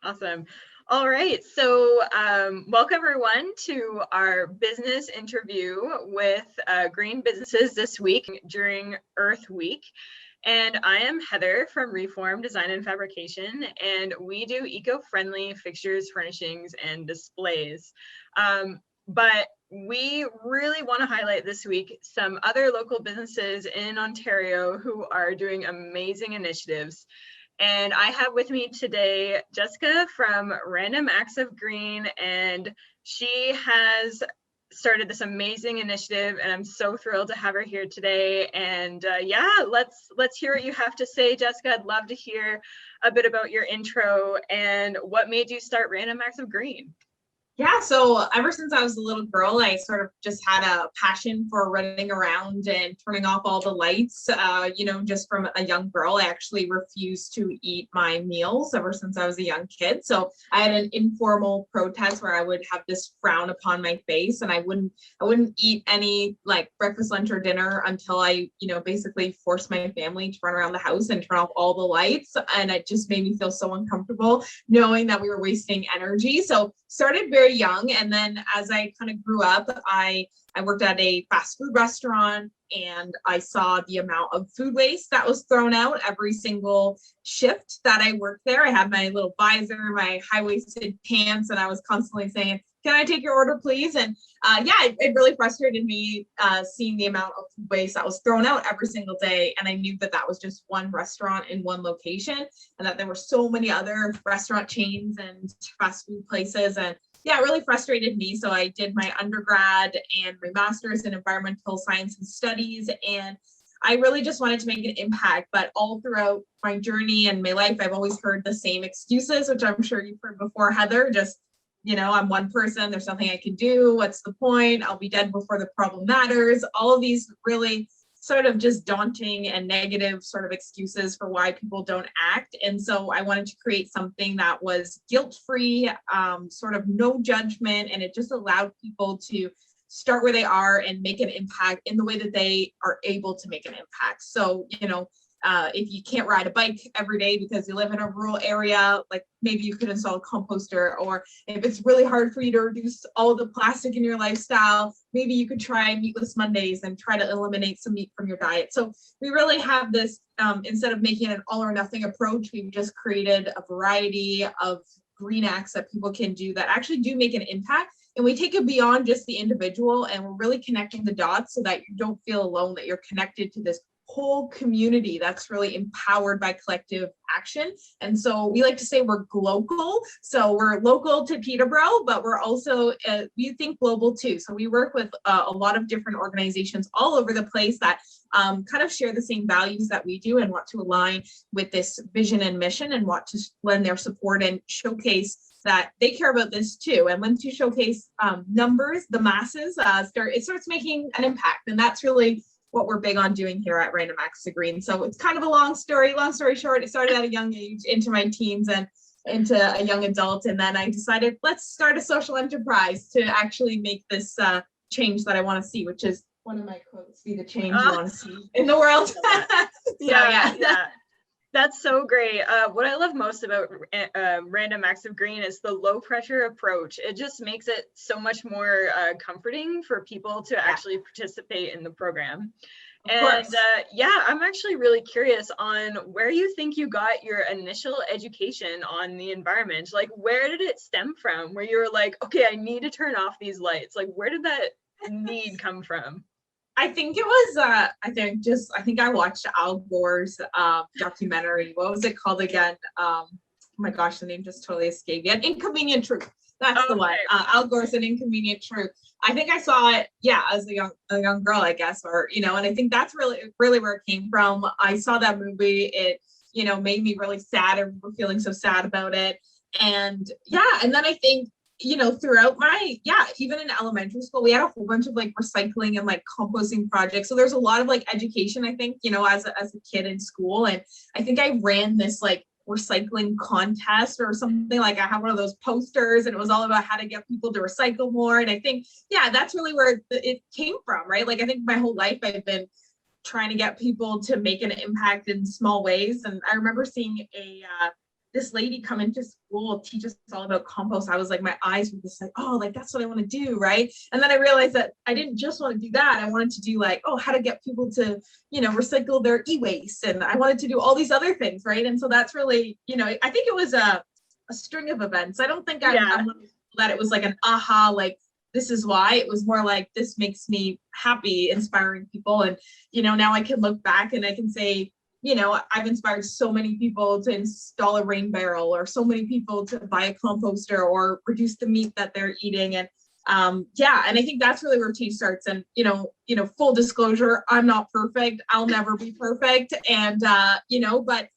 Awesome. All right. So welcome everyone to our business interview with green businesses this week during Earth Week. And I am Heather from Re4m Design and Fabrication, and we do eco-friendly fixtures, furnishings, and displays. But we really want to highlight this week some other local businesses in Ontario who are doing amazing initiatives. And I have with me today Jessica from Random Acts of Green, and she has started this amazing initiative, and I'm so thrilled to have her here today. And yeah, let's hear what you have to say, Jessica. I'd love to hear a bit about your intro and what made you start Random Acts of Green. Yeah, so ever since I was a little girl, I sort of just had a passion for running around and turning off all the lights. Just from a young girl, I actually refused to eat my meals ever since I was a young kid. So I had an informal protest where I would have this frown upon my face, and I wouldn't eat any like breakfast, lunch, or dinner until I, basically forced my family to run around the house and turn off all the lights. And it just made me feel so uncomfortable knowing that we were wasting energy. So started very young, and then as I kind of grew up, I worked at a fast food restaurant, and I saw the amount of food waste that was thrown out every single shift that I worked there. I had my little visor, my high-waisted pants, and I was constantly saying, "Can I take your order, please?" And it really frustrated me seeing the amount of food waste that was thrown out every single day. And I knew that that was just one restaurant in one location, and that there were so many other restaurant chains and fast food places. And yeah, it really frustrated me. So I did my undergrad and my master's in environmental science and studies. And I really just wanted to make an impact. But all throughout my journey and my life, I've always heard the same excuses, which I'm sure you've heard before, Heather. Just, I'm one person. There's nothing I can do. What's the point? I'll be dead before the problem matters. All of these really sort of just daunting and negative sort of excuses for why people don't act. And so I wanted to create something that was guilt-free, sort of no judgment, and it just allowed people to start where they are and make an impact in the way that they are able to make an impact. So, if you can't ride a bike every day because you live in a rural area, like maybe you could install a composter. Or if it's really hard for you to reduce all the plastic in your lifestyle, maybe you could try meatless Mondays and try to eliminate some meat from your diet. So we really have this, instead of making an all or nothing approach, we've just created a variety of green acts that people can do that actually do make an impact. And we take it beyond just the individual, and we're really connecting the dots so that you don't feel alone, that you're connected to this whole community that's really empowered by collective action. And so we like to say we're global. So we're local to Peterborough, but we're also, we think global too. So we work with a lot of different organizations all over the place that kind of share the same values that we do and want to align with this vision and mission, and want to lend their support and showcase that they care about this too. And once you showcase numbers, the masses, it starts making an impact. And that's really what we're big on doing here at Random Acts of Green. So it's kind of a long story short, it started at a young age, into my teens and into a young adult. And then I decided, let's start a social enterprise to actually make this change that I want to see, which is one of my quotes, be the change you want to see in the world. Yeah. That's so great. What I love most about Random Acts of Green is the low pressure approach. It just makes it so much more comforting for people to actually participate in the program. And I'm actually really curious on where you think you got your initial education on the environment. Like, where did it stem from? Where you were like, okay, I need to turn off these lights. Like, where did that need come from? I think it was, I think I watched Al Gore's documentary. What was it called again? Oh my gosh, the name just totally escaped me. An Inconvenient Truth. That's the one. Al Gore's An Inconvenient Truth. I think I saw it, as a young girl, I guess, or, and I think that's really where it came from. I saw that movie. It, made me really sad. I remember feeling so sad about it. And and then I think, throughout my, even in elementary school, we had a whole bunch of like recycling and like composting projects. So there's a lot of like education, I think, as a kid in school. And I think I ran this like recycling contest or something. Like I have one of those posters, and it was all about how to get people to recycle more. And I think, that's really where it came from, right? Like I think my whole life I've been trying to get people to make an impact in small ways. And I remember seeing this lady come into school, teach us all about compost. I was like, my eyes were just like, oh, like that's what I want to do, right? And then I realized that I didn't just want to do that. I wanted to do like, oh, how to get people to, recycle their e-waste. And I wanted to do all these other things, right? And so that's really, I think it was a string of events. I don't think I'm one of the people that it was like an aha, like this is why. It was more like, this makes me happy, inspiring people. And, now I can look back and I can say, I've inspired so many people to install a rain barrel, or so many people to buy a composter or reduce the meat that they're eating. And and I think that's really where change starts. And, full disclosure, I'm not perfect. I'll never be perfect. And, but,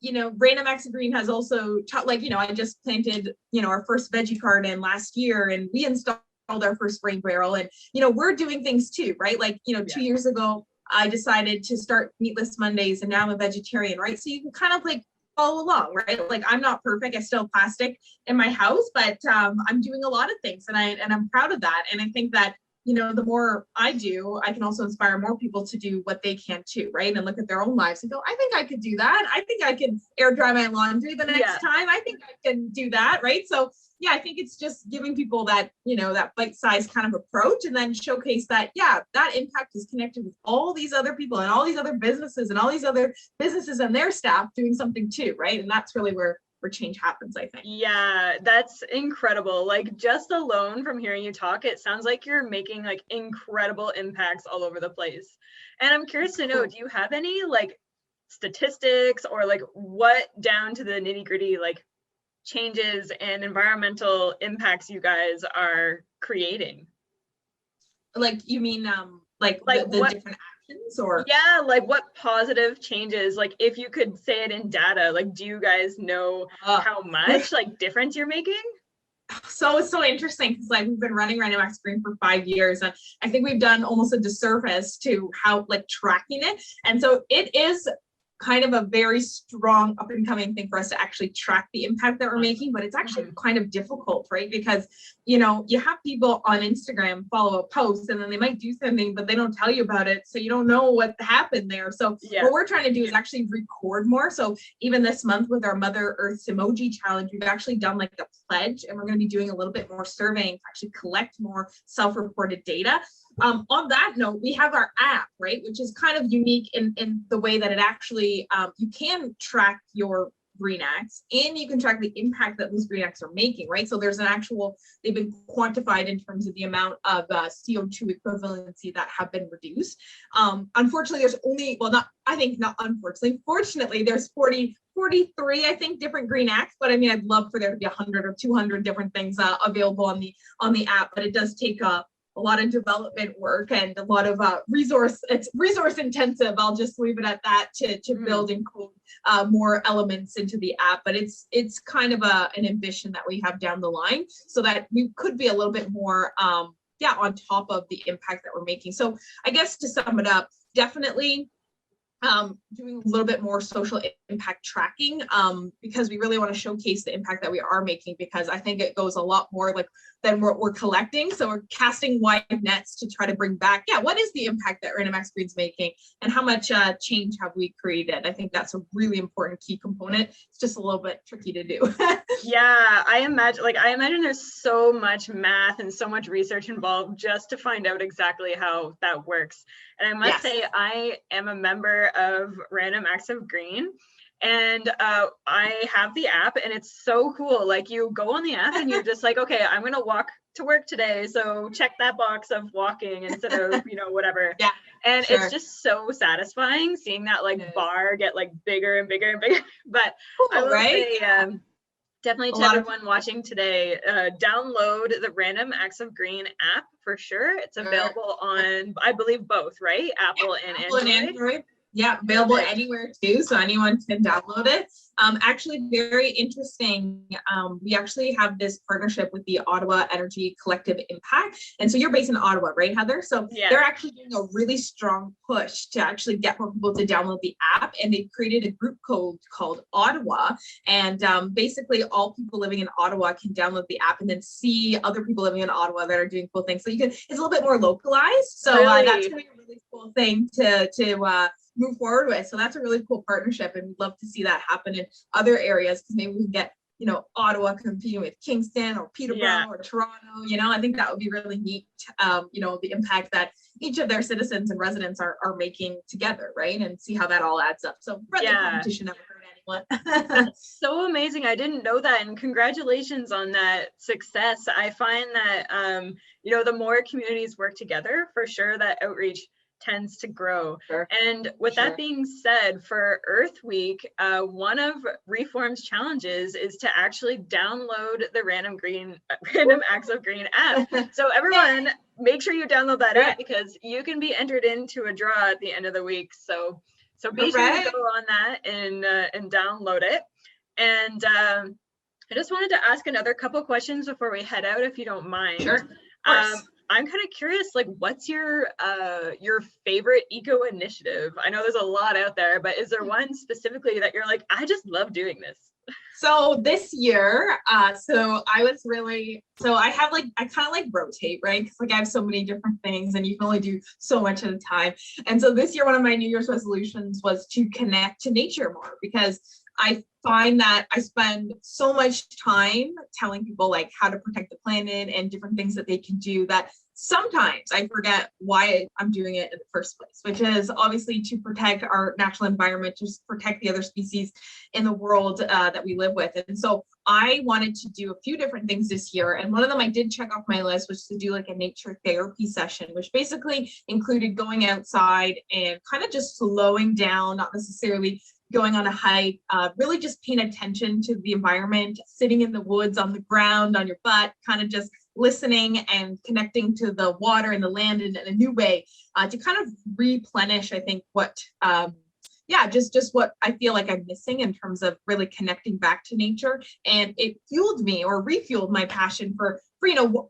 Re4m Max Green has also taught, I just planted, our first veggie garden last year, and we installed our first rain barrel. And, we're doing things too, right? 2 years ago, I decided to start meatless Mondays, and now I'm a vegetarian, right? So you can kind of follow along, right? Like, I'm not perfect. I still have plastic in my house, but I'm doing a lot of things, and I'm proud of that. And I think that, the more I do, I can also inspire more people to do what they can too, right? And look at their own lives and go, I think I could do that. I think I can air dry my laundry the next time. I think I can do that, right? So I think it's just giving people that, that bite-sized kind of approach, and then showcase that, that impact is connected with all these other people and all these other businesses and all these other businesses and their staff doing something too, right? And that's really where change happens, I think. Yeah, that's incredible. Like, just alone from hearing you talk, it sounds like you're making incredible impacts all over the place. And I'm curious to know, do you have any statistics or what down to the nitty-gritty changes and environmental impacts you guys are creating? You mean the what, different actions, or what positive changes, if you could say it in data, do you guys know how much difference you're making? So it's so interesting because we've been running Re4m Max Green for 5 years, and I think we've done almost a disservice to how tracking it. And so it is kind of a very strong up and coming thing for us to actually track the impact that we're making, but it's actually kind of difficult, right? Because, you have people on Instagram follow a post, and then they might do something, but they don't tell you about it. So you don't know what happened there. So what we're trying to do is actually record more. So even this month with our Mother Earth's emoji challenge, we've actually done a pledge, and we're going to be doing a little bit more surveying to actually collect more self-reported data. On that note, we have our app, right, which is kind of unique in the way that it actually, you can track your green acts, and you can track the impact that those green acts are making, right? So there's they've been quantified in terms of the amount of CO2 equivalency that have been reduced. Unfortunately, there's only, fortunately, there's 43, I think, different green acts, but I mean, I'd love for there to be 100 or 200 different things available on the app, but it does take a lot of development work and a lot of it's resource intensive. I'll just leave it at that to build and code more elements into the app. But it's kind of an ambition that we have down the line, so that we could be a little bit more on top of the impact that we're making. So I guess to sum it up, definitely doing a little bit more social impact tracking, because we really want to showcase the impact that we are making, because I think it goes a lot more than what we're collecting. So we're casting wide nets to try to bring back, what is the impact that Re4m Max Green's making, and how much change have we created? I think that's a really important key component. It's just a little bit tricky to do. Yeah, I imagine there's so much math and so much research involved just to find out exactly how that works. And I must say, I am a member of Re4m Max Green, and I have the app, and it's so cool. You go on the app and you're just okay, I'm gonna walk to work today, so check that box of walking instead of whatever. And it's just so satisfying seeing that bar get bigger and bigger and bigger. But cool, I will say definitely to everyone watching today, download the Re4m Max Green app for sure. It's available on, I believe, both, right? Apple and Android. Yeah, available anywhere too, so anyone can download it. Actually, very interesting. We actually have this partnership with the Ottawa Energy Collective Impact. And so you're based in Ottawa, right, Heather? So they're actually doing a really strong push to actually get more people to download the app. And they've created a group code called Ottawa. And basically all people living in Ottawa can download the app and then see other people living in Ottawa that are doing cool things. So it's a little bit more localized. So that's going to be a really cool thing to move forward with. So that's a really cool partnership, and we'd love to see that happen in other areas, because maybe we can get, you know, Ottawa competing with Kingston or Peterborough or Toronto. You know, I think that would be really neat. You know, the impact that each of their citizens and residents are making together, right? And see how that all adds up. So friendly competition never hurt anyone. That's so amazing. I didn't know that, and congratulations on that success. I find that you know, the more communities work together, for sure, that outreach tends to grow. Sure. And with that being said, for Earth Week, one of Re4m's challenges is to actually download the Random Acts of Green app. So everyone, make sure you download that app, because you can be entered into a draw at the end of the week. So be sure to go on that and download it. And I just wanted to ask another couple questions before we head out, if you don't mind. Sure. I'm kind of curious, like, what's your favorite eco initiative? I know there's a lot out there, but is there one specifically that you're like, I just love doing this? So this year, I have like, I kind of like rotate, right? Because like I have so many different things and you can only do so much at a time. And so this year, one of my New Year's resolutions was to connect to nature more, because I find that I spend so much time telling people like how to protect the planet and different things that they can do, that sometimes I forget why I'm doing it in the first place, which is obviously to protect our natural environment, to protect the other species in the world that we live with. And so I wanted to do a few different things this year. And one of them I did check off my list was to do like a nature therapy session, which basically included going outside and kind of just slowing down, not necessarily going on a hike, really just paying attention to the environment, sitting in the woods on the ground, on your butt, kind of just listening and connecting to the water and the land in a new way, to kind of replenish, I think, what, just what I feel like I'm missing in terms of really connecting back to nature. And it fueled me, or refueled my passion for you know,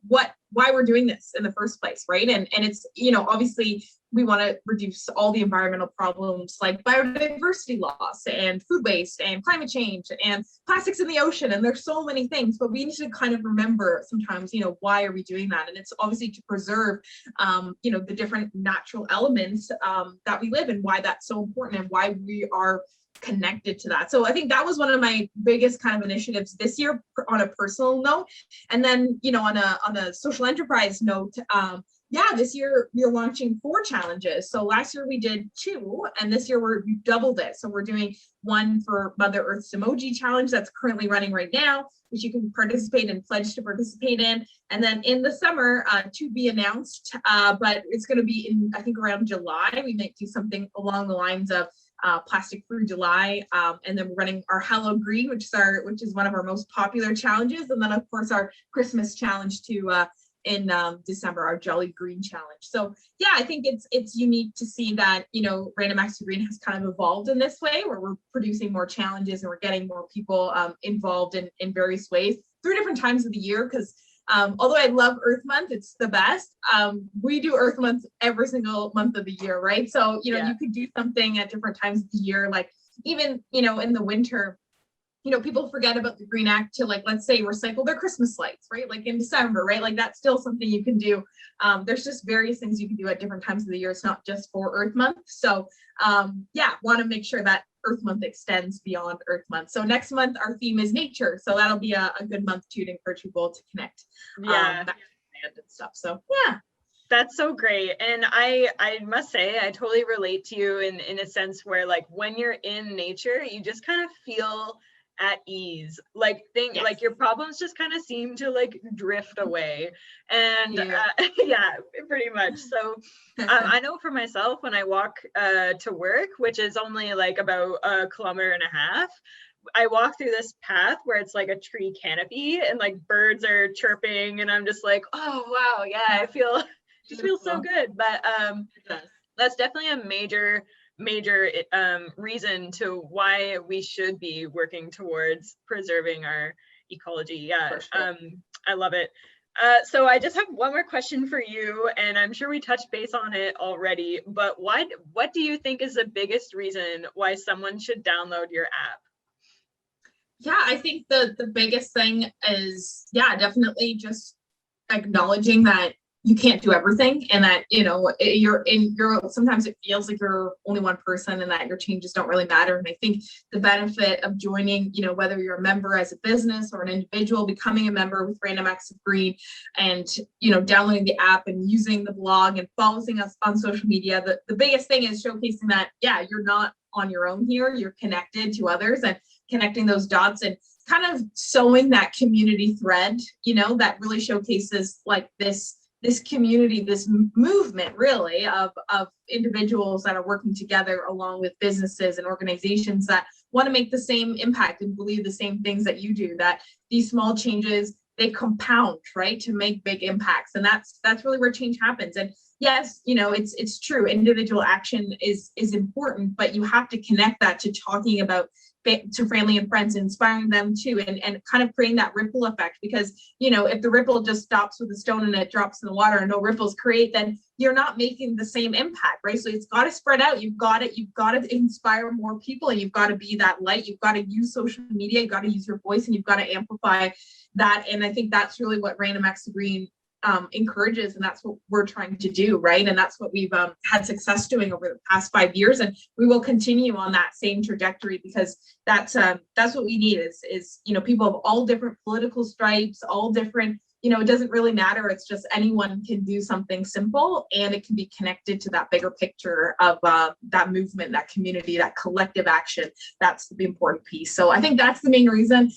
why we're doing this in the first place, right? And it's, you know, obviously we want to reduce all the environmental problems like biodiversity loss and food waste and climate change and plastics in the ocean. And there's so many things, but we need to kind of remember sometimes, you know, why are we doing that? And it's obviously to preserve, you know, the different natural elements that we live in, why that's so important and why we are connected to that. So I think that was one of my biggest kind of initiatives this year on a personal note. And then, you know, on a social enterprise note, this year we are launching 4 challenges. So last year we did 2, and this year we doubled it. So we're doing one for Mother Earth's Emoji Challenge that's currently running right now, which you can participate and pledge to participate in. And then in the summer, to be announced, but it's going to be in, I think, around July. We might do something along the lines of Plastic Free July, and then we're running our Hello Green, which is one of our most popular challenges, and then of course our Christmas challenge in December, our Jolly Green challenge. So yeah, I think it's unique to see that, you know, Random Acts of Green has kind of evolved in this way, where we're producing more challenges and we're getting more people involved in various ways through different times of the year. Because although I love Earth Month, it's the best. We do Earth Month every single month of the year, right? So, you know, you could do something at different times of the year, like even, you know, in the winter, you know, people forget about the Green Act to, like, let's say, recycle their Christmas lights, right? Like in December, right? Like that's still something you can do. There's just various things you can do at different times of the year. It's not just for Earth Month. So want to make sure that Earth Month extends beyond Earth Month. So next month, our theme is nature. So that'll be a good month too, to encourage people to connect back to the land and stuff. So yeah. That's so great. And I must say, I totally relate to you in a sense where, like, when you're in nature, you just kind of feel at ease, like like your problems just kind of seem to like drift away. And pretty much. So I know for myself, when I walk to work, which is only like about 1.5 kilometers, I walk through this path where it's like a tree canopy and like birds are chirping, and I'm just like, oh wow, yeah, I feel just feels so good. But that's definitely a major reason to why we should be working towards preserving our ecology. I love it. So I just have one more question for you, and I'm sure we touched base on it already, but what do you think is the biggest reason why someone should download your app? Yeah, I think the biggest thing is, definitely just acknowledging that you can't do everything, and that, you're sometimes it feels like you're only one person and that your changes don't really matter. And I think the benefit of joining, whether you're a member as a business or an individual, becoming a member with Random Acts of Green, and downloading the app and using the blog and following us on social media, the biggest thing is showcasing that, yeah, you're not on your own here, you're connected to others, and connecting those dots and kind of sewing that community thread, that really showcases like this community, this movement really of individuals that are working together along with businesses and organizations that want to make the same impact and believe the same things that you do, that these small changes, they compound, right, to make big impacts. And that's really where change happens. And yes, it's true, individual action is important, but you have to connect that to talking about to family and friends, inspiring them too, and kind of creating that ripple effect. Because if the ripple just stops with a stone and it drops in the water and no ripples create, then you're not making the same impact, right? So it's got to spread out. You've got to inspire more people, and you've got to be that light. You've got to use social media, you've got to use your voice, and you've got to amplify that. And I think that's really what Random Acts of Green encourages, and that's what we're trying to do, right? And that's what we've had success doing over the past 5 years, and we will continue on that same trajectory, because that's what we need is people of all different political stripes, all different, it doesn't really matter. It's just anyone can do something simple, and it can be connected to that bigger picture of that movement, that community, that collective action. That's the important piece. So I think that's the main reason.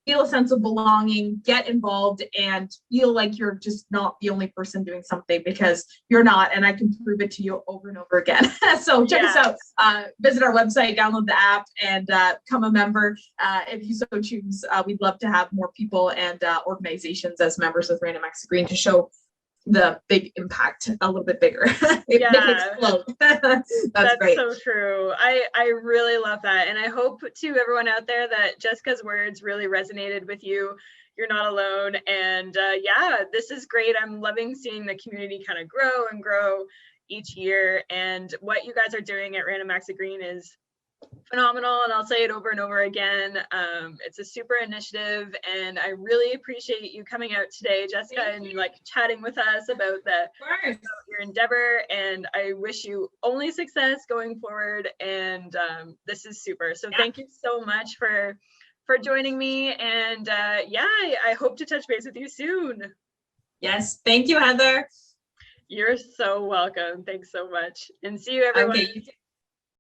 Feel a sense of belonging, get involved, and feel like you're just not the only person doing something, because you're not, and I can prove it to you over and over again. So check us out. Visit our website, download the app, and become a member if you so choose. We'd love to have more people and organizations as members with Random Acts of Green to show the big impact a little bit bigger. Make it explode. That's great. So true. I really love that. And I hope to everyone out there that Jessica's words really resonated with you. You're not alone. And this is great. I'm loving seeing the community kind of grow and grow each year. And what you guys are doing at Random Acts of Green is phenomenal, and I'll say it over and over again. It's a super initiative, and I really appreciate you coming out today, Jessica, and chatting with us about your endeavor. And I wish you only success going forward. And this is super. So thank you so much for joining me. And I hope to touch base with you soon. Yes, thank you, Heather. You're so welcome. Thanks so much, and see you, everyone. Okay.